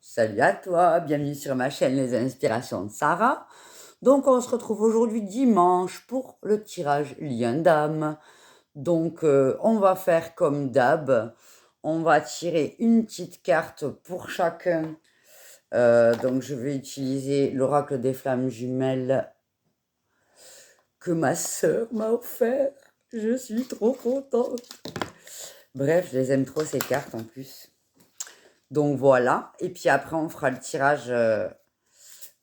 Salut à toi, bienvenue sur ma chaîne Les Inspirations de Sarah. Donc on se retrouve aujourd'hui dimanche pour le tirage lien d'âme. Donc on va faire comme d'hab, on va tirer une petite carte pour chacun. Donc je vais utiliser l'oracle des flammes jumelles que ma sœur m'a offert. Je suis trop contente. Bref, je les aime trop ces cartes en plus. Donc voilà, et puis après on fera le tirage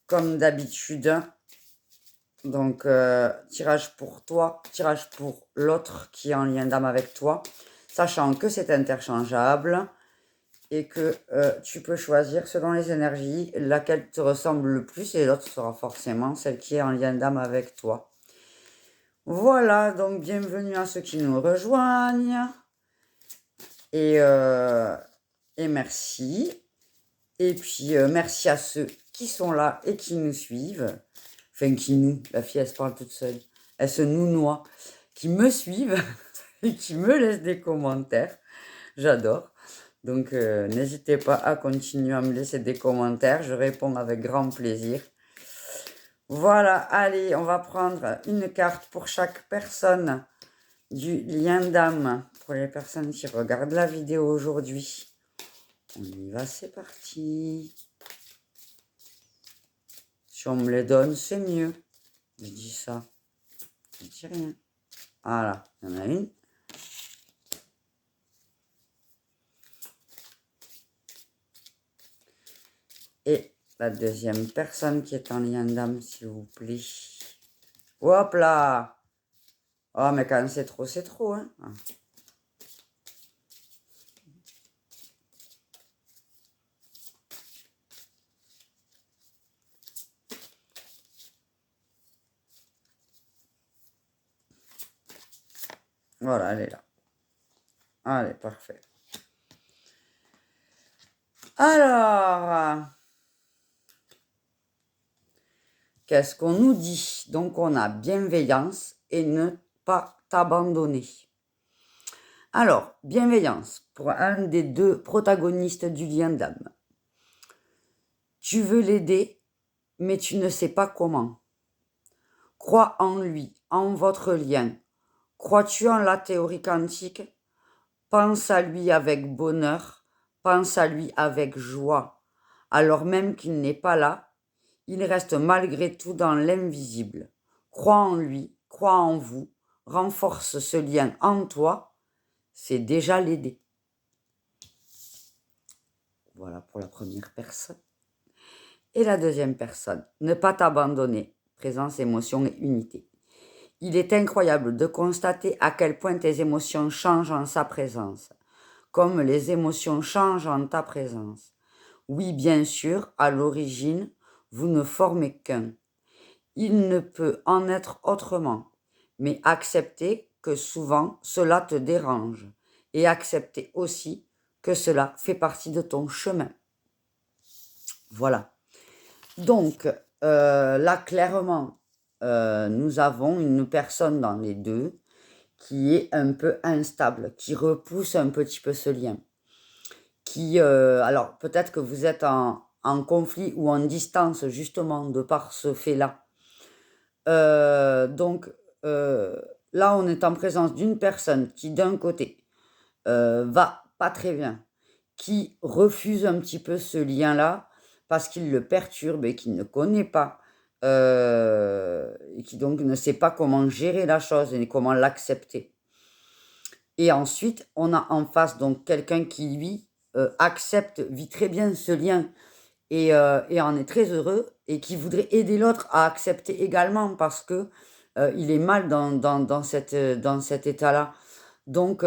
comme d'habitude. Donc tirage pour toi, tirage pour l'autre qui est en lien d'âme avec toi, sachant que c'est interchangeable et que tu peux choisir selon les énergies laquelle te ressemble le plus et l'autre sera forcément celle qui est en lien d'âme avec toi. Voilà, donc bienvenue à ceux qui nous rejoignent et merci. Et puis, merci à ceux qui sont là et qui nous suivent. Enfin, la fille, elle se parle toute seule. Elle se nounoie. Qui me suivent et qui me laissent des commentaires. J'adore. Donc, n'hésitez pas à continuer à me laisser des commentaires. Je réponds avec grand plaisir. Voilà, allez, on va prendre une carte pour chaque personne du lien d'âme. Pour les personnes qui regardent la vidéo aujourd'hui. On y va, c'est parti. Si on me les donne, c'est mieux. Je dis ça. Je dis rien. Voilà, il y en a une. Et la deuxième personne qui est en lien d'âme, s'il vous plaît. Hop là! Oh, mais quand c'est trop, hein. Voilà, elle est là. Allez, parfait. Alors, qu'est-ce qu'on nous dit? Donc, on a bienveillance et ne pas t'abandonner. Alors, bienveillance pour un des deux protagonistes du lien d'âme. Tu veux l'aider, mais tu ne sais pas comment. Crois en lui, en votre lien. Crois-tu en la théorie quantique? Pense à lui avec bonheur, pense à lui avec joie. Alors même qu'il n'est pas là, il reste malgré tout dans l'invisible. Crois en lui, crois en vous, renforce ce lien en toi, c'est déjà l'aider. Voilà pour la première personne. Et la deuxième personne, ne pas t'abandonner, présence, émotion et unité. Il est incroyable de constater à quel point tes émotions changent en sa présence, comme les émotions changent en ta présence. Oui, bien sûr, à l'origine, vous ne formez qu'un. Il ne peut en être autrement, mais acceptez que souvent cela te dérange et acceptez aussi que cela fait partie de ton chemin. Voilà. Donc, là, clairement, nous avons une personne dans les deux qui est un peu instable, qui repousse un petit peu ce lien. Alors, peut-être que vous êtes en conflit ou en distance, justement, de par ce fait-là. Donc, là, on est en présence d'une personne qui, d'un côté, va pas très bien, qui refuse un petit peu ce lien-là parce qu'il le perturbe et qu'il ne connaît pas, et qui donc ne sait pas comment gérer la chose et comment l'accepter. Et ensuite, on a en face donc quelqu'un qui, lui, accepte, vit très bien ce lien et en est très heureux et qui voudrait aider l'autre à accepter également parce que il est mal dans cet état-là. Donc,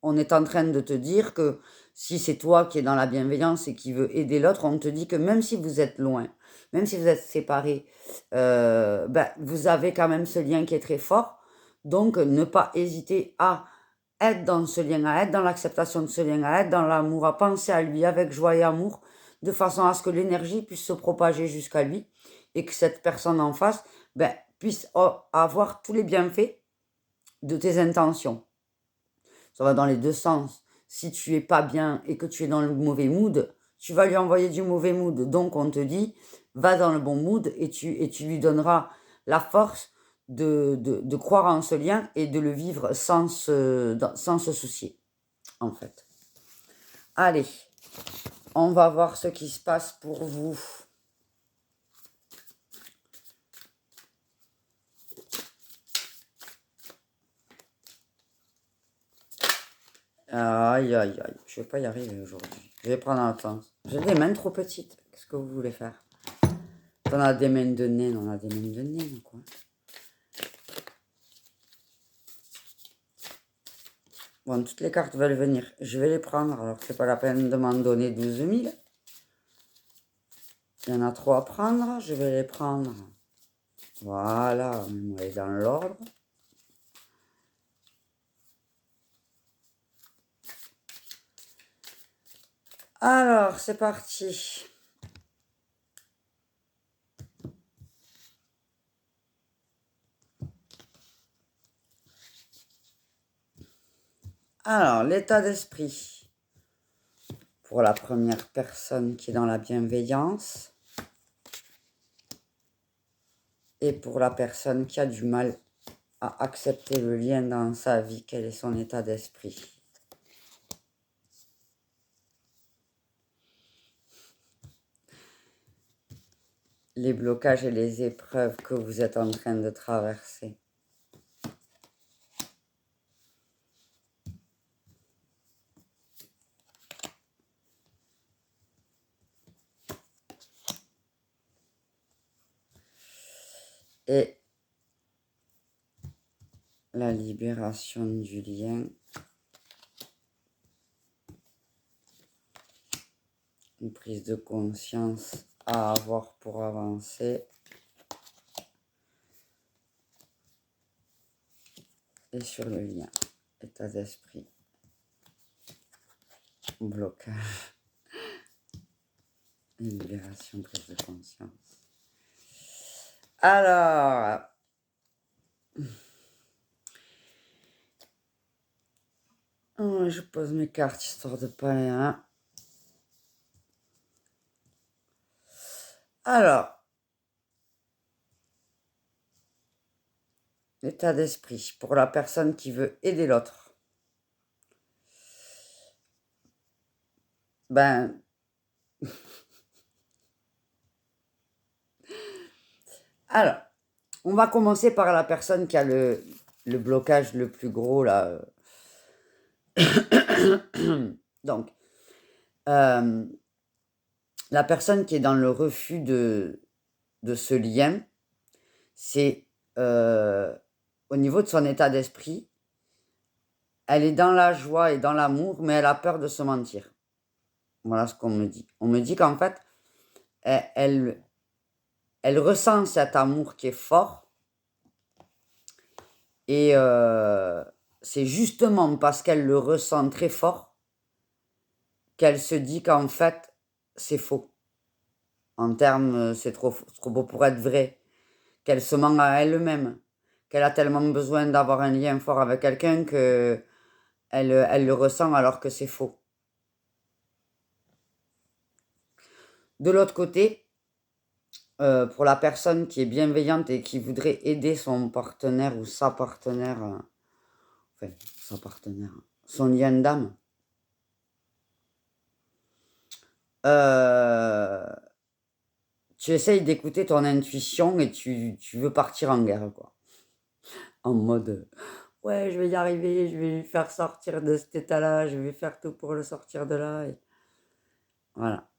on est en train de te dire que si c'est toi qui es dans la bienveillance et qui veux aider l'autre, on te dit que même si vous êtes loin, même si vous êtes séparés, vous avez quand même ce lien qui est très fort. Donc, ne pas hésiter à être dans ce lien, à être dans l'acceptation de ce lien, à être dans l'amour, à penser à lui avec joie et amour, de façon à ce que l'énergie puisse se propager jusqu'à lui et que cette personne en face puisse avoir tous les bienfaits de tes intentions. Ça va dans les deux sens. si tu es pas bien et que tu es dans le mauvais mood, tu vas lui envoyer du mauvais mood. Donc, on te dit, va dans le bon mood et tu lui donneras la force de croire en ce lien et de le vivre sans se soucier, en fait. Allez, on va voir ce qui se passe pour vous. Aïe, aïe, aïe, je vais pas y arriver aujourd'hui. Je vais prendre un temps. J'ai des mains trop petites. Qu'est-ce que vous voulez faire? On a des mains de naine, on a des mains de naine, quoi. Bon, toutes les cartes veulent venir. Je vais les prendre, alors c'est pas la peine de m'en donner 12 000. Il y en a 3 à prendre, je vais les prendre. Voilà, on est dans l'ordre. Alors, c'est parti. Alors, l'état d'esprit pour la première personne qui est dans la bienveillance et pour la personne qui a du mal à accepter le lien dans sa vie, quel est son état d'esprit? Les blocages et les épreuves que vous êtes en train de traverser. Et la libération du lien. Une prise de conscience à avoir pour avancer. Et sur le lien, état d'esprit, blocage, et libération, prise de conscience. Alors, je pose mes cartes histoire de pas les... Hein. Alors, l'état d'esprit pour la personne qui veut aider l'autre. Ben, alors, on va commencer par la personne qui a le blocage le plus gros, là. Donc, la personne qui est dans le refus de ce lien, c'est au niveau de son état d'esprit, elle est dans la joie et dans l'amour, mais elle a peur de se mentir. Voilà ce qu'on me dit. On me dit qu'en fait, elle ressent cet amour qui est fort. Et c'est justement parce qu'elle le ressent très fort qu'elle se dit qu'en fait, c'est faux. En termes, c'est trop beau pour être vrai. Qu'elle se ment à elle-même. Qu'elle a tellement besoin d'avoir un lien fort avec quelqu'un que elle le ressent alors que c'est faux. De l'autre côté, pour la personne qui est bienveillante et qui voudrait aider son partenaire ou sa partenaire, enfin, sa partenaire, son lien d'âme, tu essayes d'écouter ton intuition et tu veux partir en guerre, quoi. En mode, ouais, je vais y arriver, je vais lui faire sortir de cet état-là, je vais faire tout pour le sortir de là. Et... Voilà.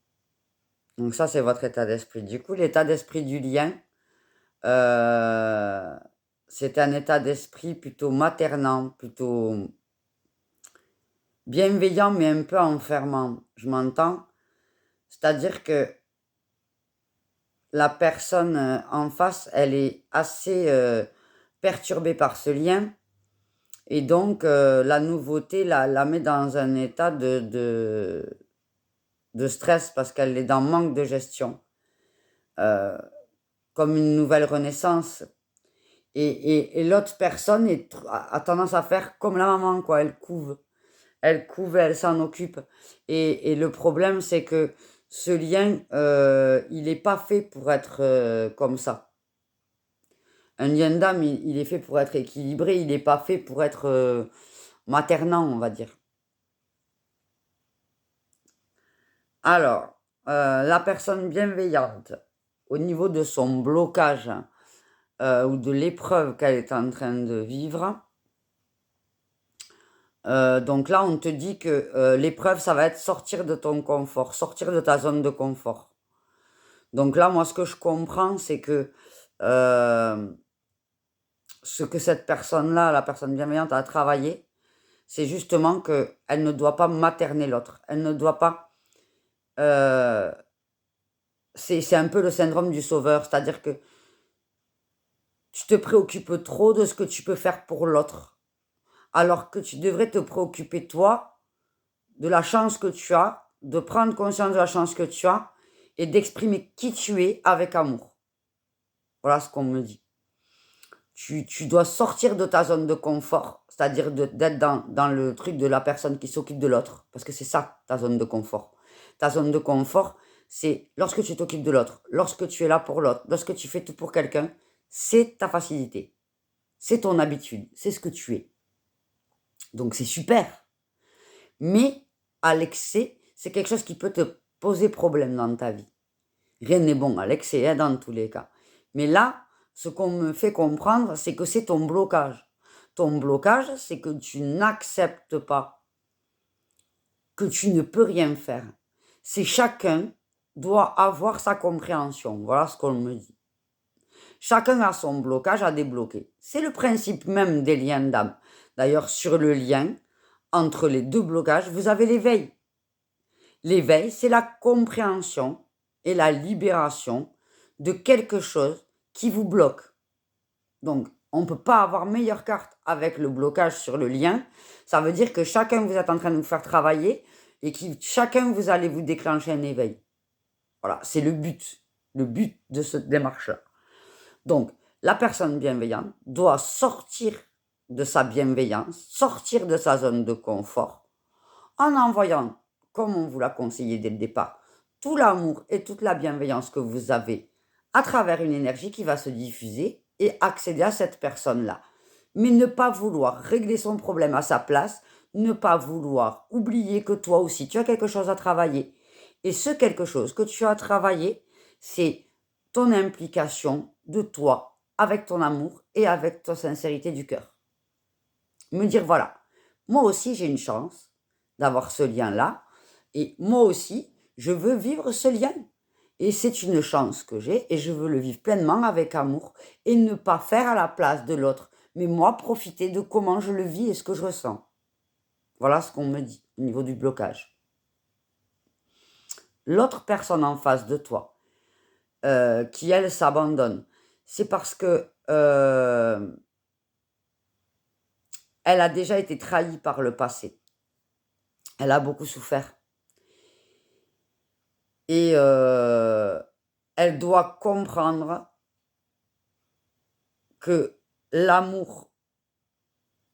Donc ça, c'est votre état d'esprit. Du coup, l'état d'esprit du lien, c'est un état d'esprit plutôt maternant, plutôt bienveillant, mais un peu enfermant. Je m'entends. C'est-à-dire que la personne en face, elle est assez perturbée par ce lien. Et donc, la nouveauté la met dans un état de stress parce qu'elle est dans manque de gestion. Comme une nouvelle renaissance. Et l'autre personne a tendance à faire comme la maman, quoi. Elle couve. elle couvre, elle s'en occupe. Et le problème, c'est que ce lien, il n'est pas fait pour être comme ça. Un lien d'âme, il est fait pour être équilibré, il n'est pas fait pour être maternant, on va dire. Alors, la personne bienveillante, au niveau de son blocage ou de l'épreuve qu'elle est en train de vivre, donc là, on te dit que l'épreuve, ça va être sortir de ton confort, sortir de ta zone de confort. Donc là, moi, ce que je comprends, c'est que ce que cette personne-là, la personne bienveillante, a travaillé, c'est justement qu'elle ne doit pas materner l'autre. Elle ne doit pas... c'est un peu le syndrome du sauveur, c'est-à-dire que tu te préoccupes trop de ce que tu peux faire pour l'autre, alors que tu devrais te préoccuper, toi, de la chance que tu as, de prendre conscience de la chance que tu as et d'exprimer qui tu es avec amour. Voilà ce qu'on me dit. Tu dois sortir de ta zone de confort, c'est-à-dire d'être dans le truc de la personne qui s'occupe de l'autre, parce que c'est ça, ta zone de confort. Ta zone de confort, c'est lorsque tu t'occupes de l'autre, lorsque tu es là pour l'autre, lorsque tu fais tout pour quelqu'un, c'est ta facilité, c'est ton habitude, c'est ce que tu es. Donc c'est super. Mais à l'excès, c'est quelque chose qui peut te poser problème dans ta vie. Rien n'est bon à l'excès, hein, dans tous les cas. Mais là, ce qu'on me fait comprendre, c'est que c'est ton blocage. Ton blocage, c'est que tu n'acceptes pas que tu ne peux rien faire. C'est chacun doit avoir sa compréhension. Voilà ce qu'on me dit. Chacun a son blocage à débloquer. C'est le principe même des liens d'âme. D'ailleurs, sur le lien entre les deux blocages, vous avez l'éveil. L'éveil, c'est la compréhension et la libération de quelque chose qui vous bloque. Donc, on ne peut pas avoir meilleure carte avec le blocage sur le lien. Ça veut dire que chacun, vous êtes en train de vous faire travailler et que chacun, vous allez vous déclencher un éveil. Voilà, c'est le but de cette démarche-là. Donc, la personne bienveillante doit sortir de sa bienveillance, sortir de sa zone de confort, en envoyant, comme on vous l'a conseillé dès le départ, tout l'amour et toute la bienveillance que vous avez à travers une énergie qui va se diffuser et accéder à cette personne-là. Mais ne pas vouloir régler son problème à sa place, ne pas vouloir oublier que toi aussi, tu as quelque chose à travailler. Et ce quelque chose que tu as travaillé, c'est ton implication de toi avec ton amour et avec ta sincérité du cœur. Me dire, voilà, moi aussi j'ai une chance d'avoir ce lien-là, et moi aussi, je veux vivre ce lien. Et c'est une chance que j'ai, et je veux le vivre pleinement avec amour, et ne pas faire à la place de l'autre, mais moi profiter de comment je le vis et ce que je ressens. Voilà ce qu'on me dit au niveau du blocage. L'autre personne en face de toi, qui elle s'abandonne, c'est parce que elle a déjà été trahie par le passé. Elle a beaucoup souffert. Et elle doit comprendre que l'amour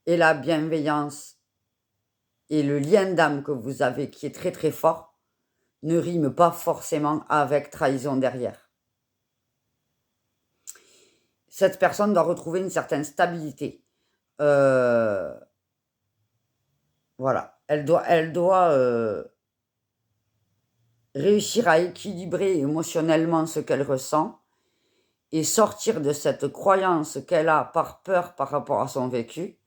et la bienveillance et le lien d'âme que vous avez, qui est très très fort, ne rime pas forcément avec trahison derrière. Cette personne doit retrouver une certaine stabilité. Voilà, elle doit réussir à équilibrer émotionnellement ce qu'elle ressent et sortir de cette croyance qu'elle a par peur par rapport à son vécu,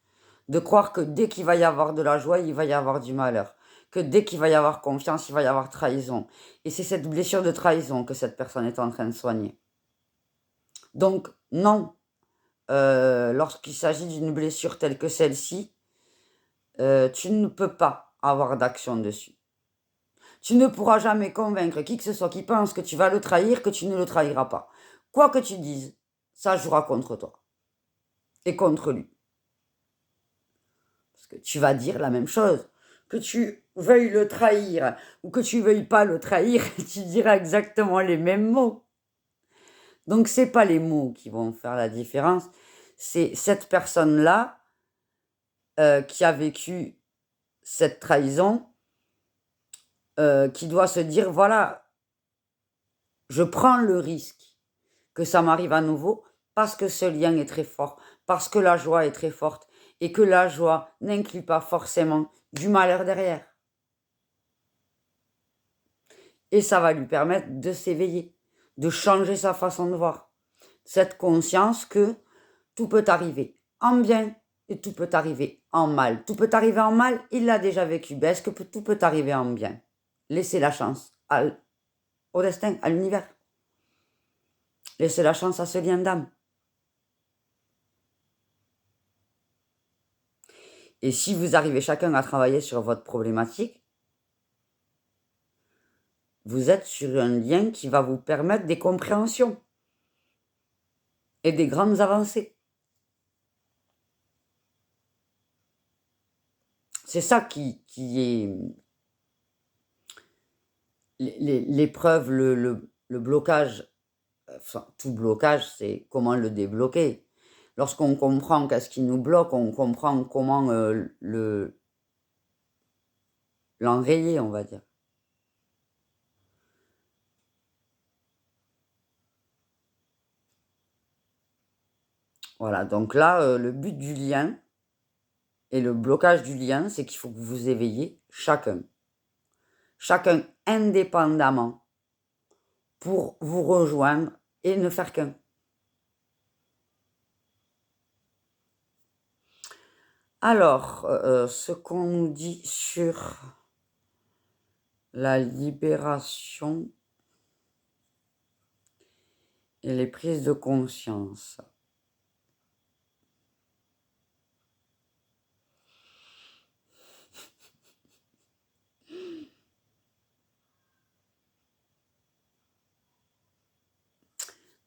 de croire que dès qu'il va y avoir de la joie, il va y avoir du malheur, que dès qu'il va y avoir confiance, il va y avoir trahison. Et c'est cette blessure de trahison que cette personne est en train de soigner. Donc, non, lorsqu'il s'agit d'une blessure telle que celle-ci, tu ne peux pas avoir d'action dessus. Tu ne pourras jamais convaincre qui que ce soit qui pense que tu vas le trahir, que tu ne le trahiras pas. Quoi que tu dises, ça jouera contre toi et contre lui. Parce que tu vas dire la même chose. Que tu veuilles le trahir ou que tu veuilles pas le trahir, tu diras exactement les mêmes mots. Donc, c'est pas les mots qui vont faire la différence. C'est cette personne-là qui a vécu cette trahison, qui doit se dire, voilà, je prends le risque que ça m'arrive à nouveau parce que ce lien est très fort, parce que la joie est très forte et que la joie n'inclut pas forcément du malheur derrière. Et ça va lui permettre de s'éveiller, de changer sa façon de voir. Cette conscience que tout peut arriver en bien et tout peut arriver en mal. Tout peut arriver en mal, il l'a déjà vécu. Ben, est-ce que tout peut arriver en bien? Laissez la chance au destin, à l'univers. Laissez la chance à ce lien d'âme. Et si vous arrivez chacun à travailler sur votre problématique, vous êtes sur un lien qui va vous permettre des compréhensions et des grandes avancées. C'est ça qui est l'épreuve, le blocage. Enfin, tout blocage, c'est comment le débloquer. Lorsqu'on comprend qu'est-ce qui nous bloque, on comprend comment l'enrayer, on va dire. Voilà, donc là, le but du lien et le blocage du lien, c'est qu'il faut que vous vous éveillez chacun indépendamment, pour vous rejoindre et ne faire qu'un. Alors, ce qu'on nous dit sur la libération et les prises de conscience.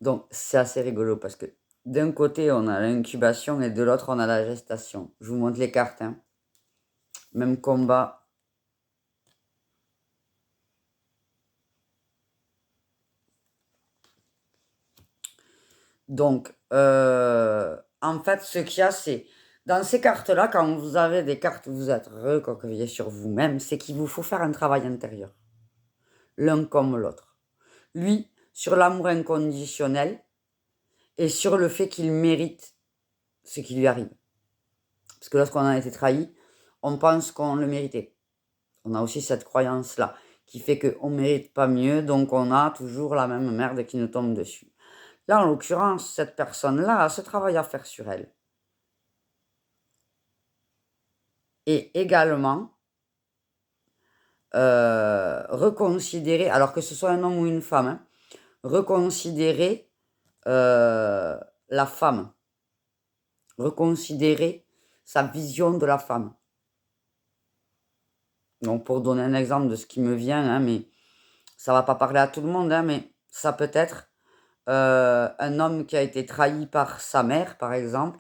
Donc, c'est assez rigolo parce que d'un côté, on a l'incubation et de l'autre, on a la gestation. Je vous montre les cartes. Hein. Même combat. Donc, en fait, ce qu'il y a, c'est... Dans ces cartes-là, quand vous avez des cartes où vous êtes recroquevillé sur vous-même, c'est qu'il vous faut faire un travail intérieur. L'un comme l'autre. Lui, sur l'amour inconditionnel et sur le fait qu'il mérite ce qui lui arrive. Parce que lorsqu'on a été trahi, on pense qu'on le méritait. On a aussi cette croyance-là qui fait qu'on ne mérite pas mieux, donc on a toujours la même merde qui nous tombe dessus. Là, en l'occurrence, cette personne-là a ce travail à faire sur elle. Et également, reconsidérer, alors que ce soit un homme ou une femme, hein, reconsidérer la femme. Reconsidérer sa vision de la femme. Donc, pour donner un exemple de ce qui me vient, hein, mais ça ne va pas parler à tout le monde, hein, mais ça peut être un homme qui a été trahi par sa mère, par exemple,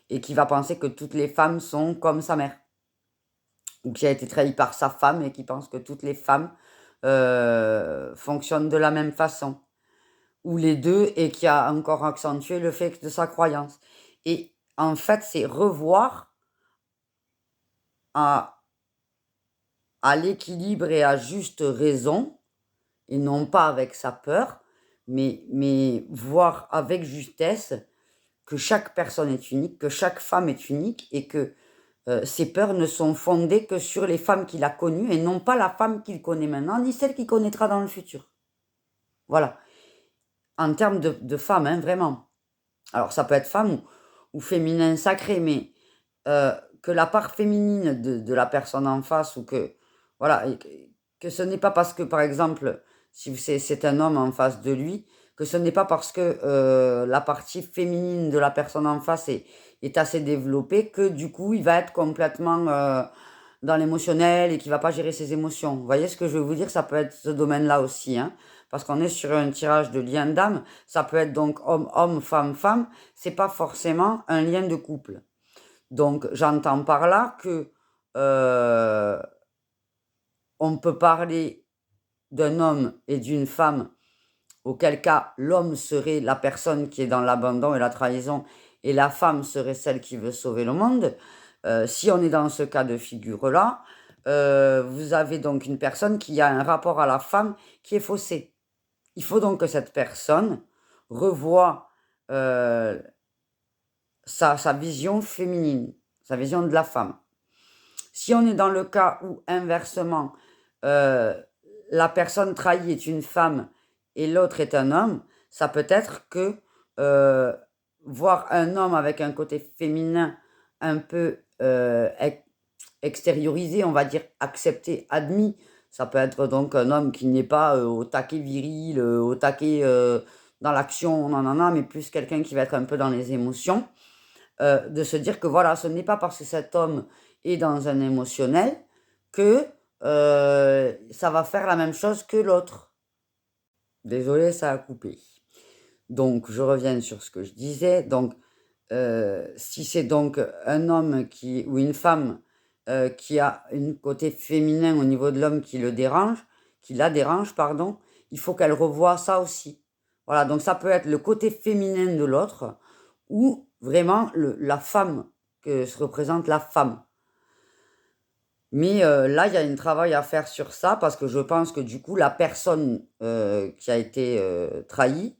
et qui va penser que toutes les femmes sont comme sa mère. Ou qui a été trahi par sa femme et qui pense que toutes les femmes fonctionnent de la même façon. Ou les deux, et qui a encore accentué le fait de sa croyance. Et en fait, c'est revoir à l'équilibre et à juste raison, et non pas avec sa peur, mais voir avec justesse que chaque personne est unique, que chaque femme est unique, et que ses peurs ne sont fondées que sur les femmes qu'il a connues, et non pas la femme qu'il connaît maintenant, ni celle qu'il connaîtra dans le futur. Voilà. En termes de femme, hein, vraiment. Alors, ça peut être femme ou féminin sacré, mais que la part féminine de la personne en face, ou que... Voilà, que ce n'est pas parce que, par exemple, si c'est un homme en face de lui, que ce n'est pas parce que la partie féminine de la personne en face est assez développée que du coup, il va être complètement dans l'émotionnel et qu'il ne va pas gérer ses émotions. Vous voyez ce que je veux vous dire? Ça peut être ce domaine-là aussi, hein, parce qu'on est sur un tirage de lien d'âme. Ça peut être donc homme-homme, femme-femme. C'est pas forcément un lien de couple. Donc, j'entends par là que on peut parler d'un homme et d'une femme, auquel cas l'homme serait la personne qui est dans l'abandon et la trahison, et la femme serait celle qui veut sauver le monde. Si on est dans ce cas de figure-là, vous avez donc une personne qui a un rapport à la femme qui est faussé. Il faut donc que cette personne revoie sa vision féminine, sa vision de la femme. Si on est dans le cas où, inversement, la personne trahie est une femme et l'autre est un homme, ça peut être que voir un homme avec un côté féminin un peu extériorisé, on va dire accepté, admis, ça peut être donc un homme qui n'est pas au taquet viril, au taquet dans l'action, non, mais plus quelqu'un qui va être un peu dans les émotions, de se dire que voilà, ce n'est pas parce que cet homme est dans un émotionnel que ça va faire la même chose que l'autre. Désolé, ça a coupé. Donc, je reviens sur ce que je disais. Donc, si c'est donc un homme ou une femme qui a un côté féminin au niveau de l'homme qui la dérange, pardon, il faut qu'elle revoie ça aussi. Voilà, donc ça peut être le côté féminin de l'autre ou vraiment la femme, que se représente la femme. Mais là, il y a un travail à faire sur ça parce que je pense que du coup, la personne qui a été trahie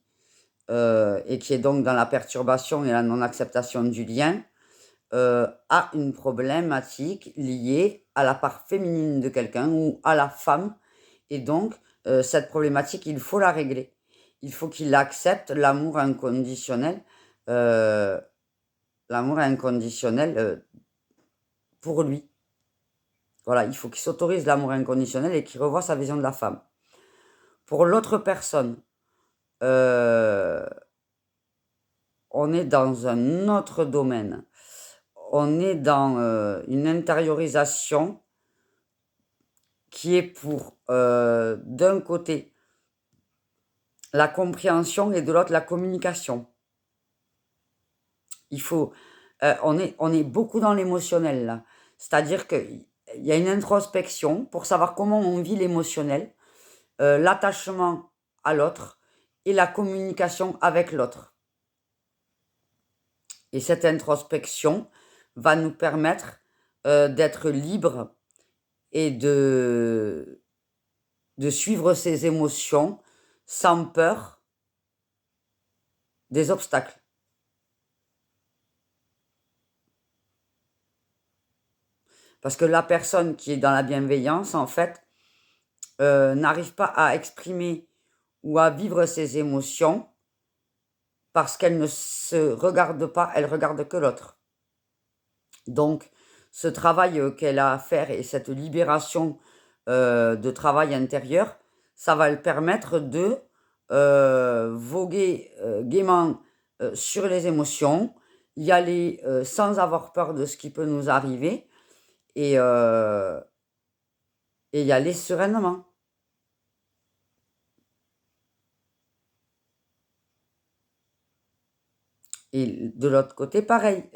et qui est donc dans la perturbation et la non-acceptation du lien, a une problématique liée à la part féminine de quelqu'un ou à la femme. Et donc, cette problématique, il faut la régler. Il faut qu'il accepte l'amour inconditionnel, euh, pour lui. Voilà, il faut qu'il s'autorise l'amour inconditionnel et qu'il revoie sa vision de la femme. Pour l'autre personne, on est dans un autre domaine. On est dans une intériorisation qui est pour, d'un côté, la compréhension et de l'autre, la communication. On est beaucoup dans l'émotionnel, là. C'est-à-dire qu'il y a une introspection pour savoir comment on vit l'émotionnel, l'attachement à l'autre et la communication avec l'autre. Et cette introspection va nous permettre d'être libre et de suivre ses émotions sans peur des obstacles. Parce que la personne qui est dans la bienveillance, en fait, n'arrive pas à exprimer ou à vivre ses émotions parce qu'elle ne se regarde pas, elle regarde que l'autre. Donc, ce travail qu'elle a à faire et cette libération de travail intérieur, ça va le permettre de voguer gaiement sur les émotions, y aller sans avoir peur de ce qui peut nous arriver et y aller sereinement. Et de l'autre côté, pareil,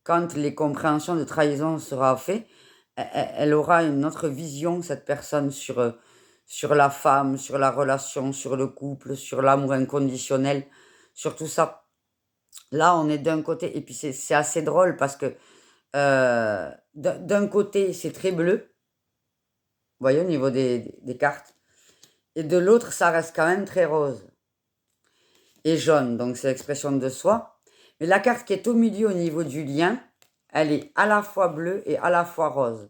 quand les compréhensions de trahison sera fait, elle aura une autre vision, cette personne, sur la femme, sur la relation, sur le couple, sur l'amour inconditionnel, sur tout ça. Là, on est d'un côté, et puis c'est assez drôle parce que d'un côté, c'est très bleu, vous voyez, au niveau des cartes, et de l'autre, ça reste quand même très rose et jaune, donc c'est l'expression de soi. Mais la carte qui est au milieu au niveau du lien, elle est à la fois bleue et à la fois rose.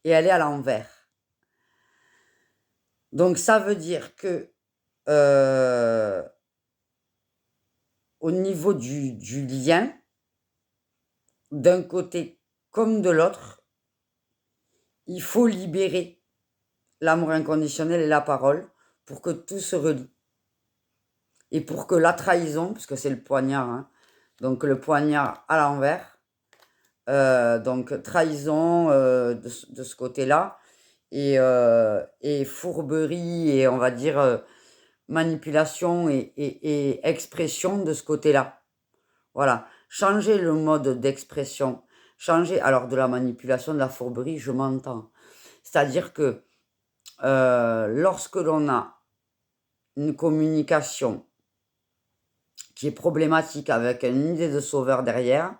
Et elle est à l'envers. Donc ça veut dire que au niveau du lien, d'un côté comme de l'autre, il faut libérer l'amour inconditionnel et la parole pour que tout se relie. Et pour que la trahison, puisque c'est le poignard, hein, donc le poignard à l'envers, donc trahison de ce côté-là, et fourberie, et on va dire manipulation et expression de ce côté-là. Voilà, changer le mode d'expression, changer, alors de la manipulation, de la fourberie, je m'entends. C'est-à-dire que lorsque l'on a une communication qui est problématique avec une idée de sauveur derrière,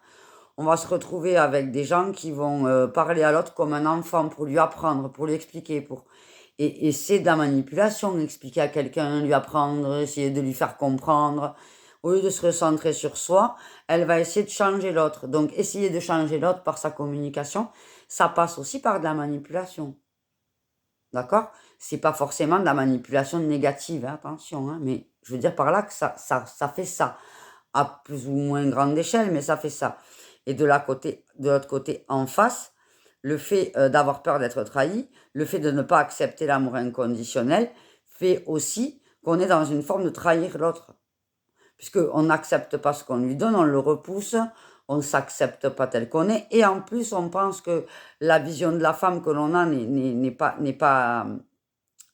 on va se retrouver avec des gens qui vont parler à l'autre comme un enfant pour lui apprendre, pour lui expliquer, et c'est de la manipulation, expliquer à quelqu'un, lui apprendre, essayer de lui faire comprendre. Au lieu de se recentrer sur soi, elle va essayer de changer l'autre. Donc, essayer de changer l'autre par sa communication, ça passe aussi par de la manipulation. D'accord? C'est pas forcément de la manipulation négative, hein, attention, hein, mais je veux dire par là que ça fait ça. À plus ou moins grande échelle, mais ça fait ça. Et de l'autre côté, en face, le fait d'avoir peur d'être trahi, le fait de ne pas accepter l'amour inconditionnel, fait aussi qu'on est dans une forme de trahir l'autre. Puisqu'on n'accepte pas ce qu'on lui donne, on le repousse, on ne s'accepte pas tel qu'on est, et en plus on pense que la vision de la femme que l'on a n'est pas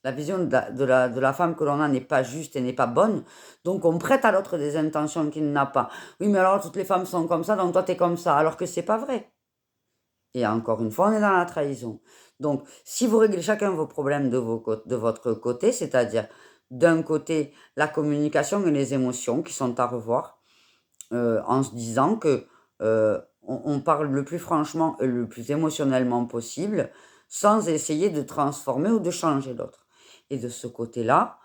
la vision de la femme que l'on a n'est pas juste et n'est pas bonne. Donc on prête à l'autre des intentions qu'il n'a pas. Oui, mais alors toutes les femmes sont comme ça, donc toi t'es comme ça, alors que c'est pas vrai. Et encore une fois, on est dans la trahison. Donc, si vous réglez chacun vos problèmes de votre côté, c'est-à-dire d'un côté la communication et les émotions qui sont à revoir, en se disant que on parle le plus franchement et le plus émotionnellement possible, sans essayer de transformer ou de changer l'autre. Et de ce côté-là,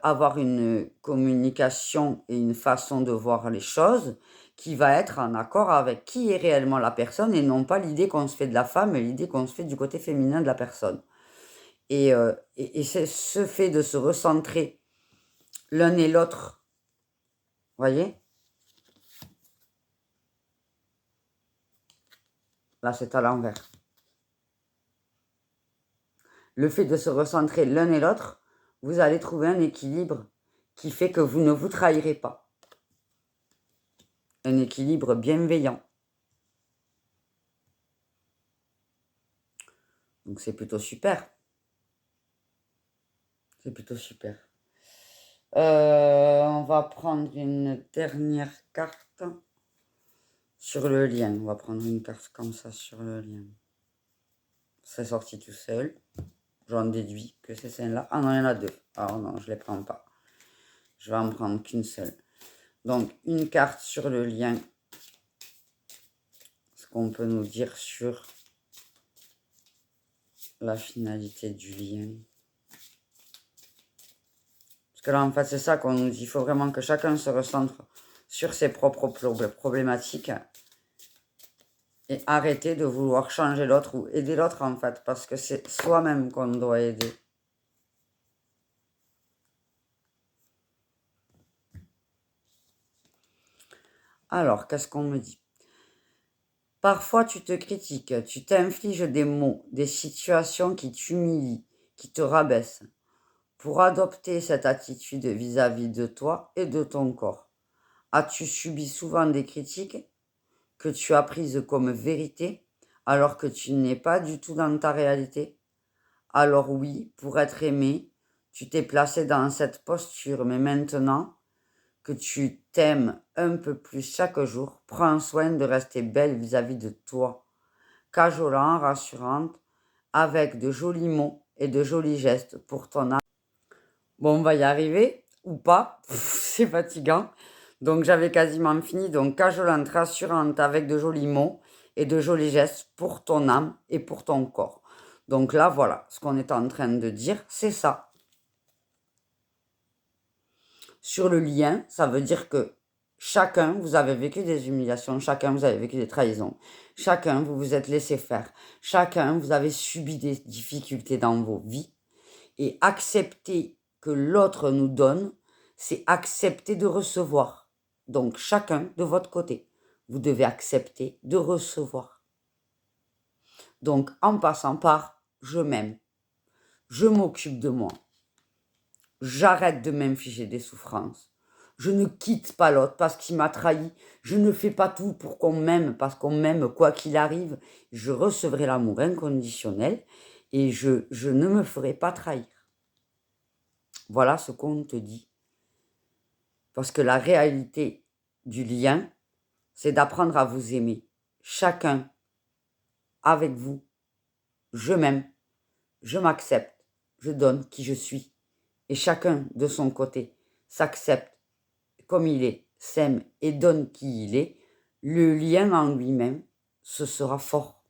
avoir une communication et une façon de voir les choses qui va être en accord avec qui est réellement la personne et non pas l'idée qu'on se fait de la femme et l'idée qu'on se fait du côté féminin de la personne. Et c'est ce fait de se recentrer l'un et l'autre, voyez? Là, c'est à l'envers. Le fait de se recentrer l'un et l'autre, vous allez trouver un équilibre qui fait que vous ne vous trahirez pas. Un équilibre bienveillant. Donc c'est plutôt super. C'est plutôt super. On va prendre une dernière carte sur le lien. On va prendre une carte comme ça sur le lien. C'est sorti tout seul. J'en déduis que c'est celle-là. Ah non, il y en a deux. Alors non, je ne les prends pas. Je vais en prendre qu'une seule. Donc, une carte sur le lien. Ce qu'on peut nous dire sur la finalité du lien. Parce que là, en fait, c'est ça qu'on nous dit. Il faut vraiment que chacun se recentre sur ses propres problématiques et arrêter de vouloir changer l'autre ou aider l'autre, en fait, parce que c'est soi-même qu'on doit aider. Alors, qu'est-ce qu'on me dit? Parfois, tu te critiques, tu t'infliges des mots, des situations qui t'humilient, qui te rabaissent. Pour adopter cette attitude vis-à-vis de toi et de ton corps, as-tu subi souvent des critiques que tu as prises comme vérité alors que tu n'es pas du tout dans ta réalité? Alors oui, pour être aimé, tu t'es placé dans cette posture, mais maintenant que tu t'aimes un peu plus chaque jour, prends soin de rester belle vis-à-vis de toi, cajolant, rassurante, avec de jolis mots et de jolis gestes pour ton âme. Bon, on va y arriver, ou pas, c'est fatigant. Donc j'avais quasiment fini, donc cajolante, rassurante, avec de jolis mots et de jolis gestes pour ton âme et pour ton corps. Donc là, voilà, ce qu'on est en train de dire, c'est ça. Sur le lien, ça veut dire que chacun, vous avez vécu des humiliations, chacun, vous avez vécu des trahisons, chacun, vous vous êtes laissé faire, chacun, vous avez subi des difficultés dans vos vies, et accepter que l'autre nous donne, c'est accepter de recevoir. Donc chacun de votre côté, vous devez accepter de recevoir. Donc en passant par je m'aime, je m'occupe de moi, j'arrête de m'infliger des souffrances, je ne quitte pas l'autre parce qu'il m'a trahi, je ne fais pas tout pour qu'on m'aime parce qu'on m'aime quoi qu'il arrive, je recevrai l'amour inconditionnel et je ne me ferai pas trahir. Voilà ce qu'on te dit. Parce que la réalité du lien, c'est d'apprendre à vous aimer. Chacun, avec vous, je m'aime, je m'accepte, je donne qui je suis. Et chacun, de son côté, s'accepte comme il est, s'aime et donne qui il est. le lien en lui-même, ce sera fort.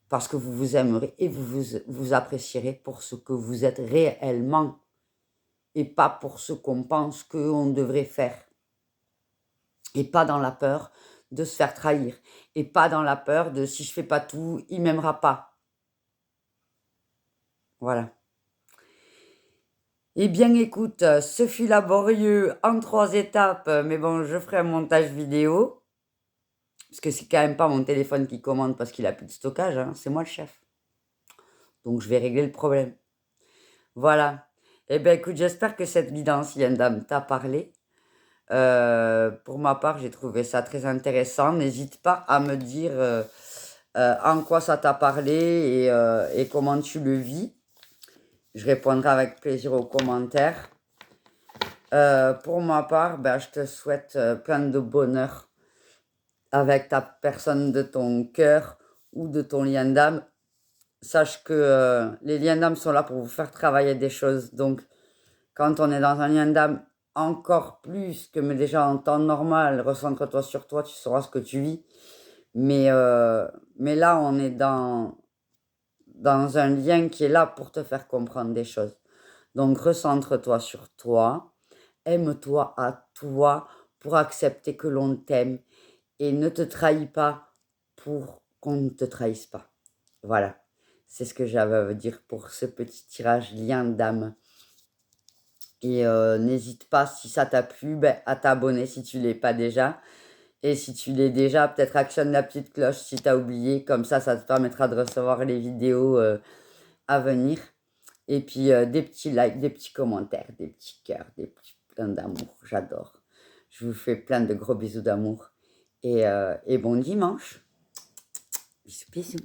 Parce que vous vous aimerez et vous apprécierez pour ce que vous êtes réellement. Et pas pour ce qu'on pense qu'on devrait faire. Et pas dans la peur de se faire trahir. Et pas dans la peur de si je fais pas tout, il m'aimera pas. Voilà. Eh bien, écoute, ce fut laborieux en 3 étapes, mais bon, je ferai un montage vidéo. Parce que c'est quand même pas mon téléphone qui commande parce qu'il a plus de stockage, hein, c'est moi le chef. Donc, je vais régler le problème. Voilà. Eh bien, écoute, j'espère que cette guidance Yandam t'a parlé. Pour ma part, j'ai trouvé ça très intéressant. N'hésite pas à me dire en quoi ça t'a parlé et comment tu le vis. Je répondrai avec plaisir aux commentaires. Pour ma part, ben, je te souhaite plein de bonheur avec ta personne de ton cœur ou de ton lien d'âme. Sache que les liens d'âme sont là pour vous faire travailler des choses. Donc, quand on est dans un lien d'âme, encore plus que mais déjà en temps normal, recentre-toi sur toi, tu sauras ce que tu vis. Mais là, on est dans un lien qui est là pour te faire comprendre des choses. Donc, recentre-toi sur toi, aime-toi à toi pour accepter que l'on t'aime et ne te trahis pas pour qu'on ne te trahisse pas. Voilà, c'est ce que j'avais à vous dire pour ce petit tirage lien d'âme. Et n'hésite pas, si ça t'a plu, ben, à t'abonner si tu ne l'es pas déjà. Et si tu l'es déjà, peut-être actionne la petite cloche si tu as oublié. Comme ça te permettra de recevoir les vidéos à venir. Et puis des petits likes, des petits commentaires, des petits cœurs, plein d'amour. J'adore. Je vous fais plein de gros bisous d'amour. Et bon dimanche. Bisous, bisous.